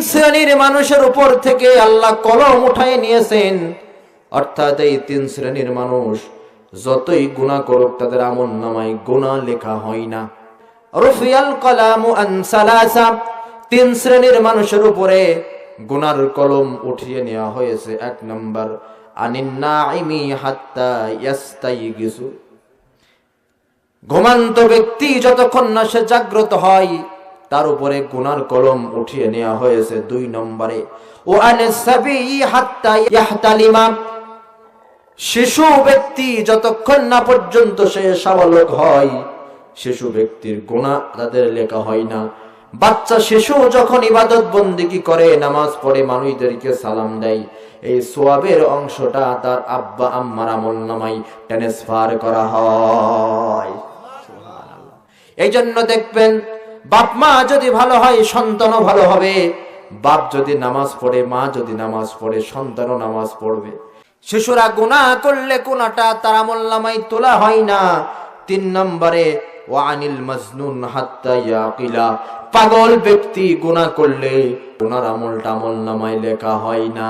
শ্রেণীর মানুষের উপর থেকে আল্লাহ কলম উঠায় নিয়েছেন। অর্থাৎ এই 3 শ্রেণীর মানুষ যতই গুনাহ করুক তাদের আমলনামায় গুনাহ লেখা হয় না। রুফিয়াল কলামু আন সালাসা, 3 শ্রেণীর মানুষের উপরে গুনার কলম উঠিয়ে নেওয়া হয়েছে। 1 নাম্বার আনিন নাইমি হাত্তা ইয়াস্তাইগিসু, ঘুমন্ত ব্যক্তি যতক্ষণ না সে জাগ্রত হয় তার উপরে গুনার কলম উঠিয়ে নেওয়া হয়েছে। 2 নম্বরে ও আনিস সাবি হাত্তা ইয়াহতালিমা, শিশু ব্যক্তি যতক্ষণ না পর্যন্ত সে সাবালক হয় শিশু ব্যক্তির গুনাহ তাদের লেখা হয় না। বাচ্চা শিশু যখন ইবাদত বন্দেগী করে, নামাজ পড়ে, মানুষদেরকে সালাম দেয়, এই সওয়াবের অংশটা তার আব্বা আম্মার আমলনামায় ট্রান্সফার করা হয়। সুবহানাল্লাহ। এই জন্য দেখবেন বাপ মা যদি ভালো হয় সন্তানও ভালো হবে। বাপ যদি নামাজ পড়ে, মা যদি নামাজ পড়ে, সন্তানও নামাজ পড়বে। শিশুরা গুনাহ করলে গুনাহটা তার আমলনামায় তোলা হয় না। 3 নম্বরে ওয়ানিল মাজনুন হাত্তা ইয়াকিলা, পাগল ব্যক্তি গুনাহ করলে গুনার আমলটা আমলনামায় লেখা হয় না।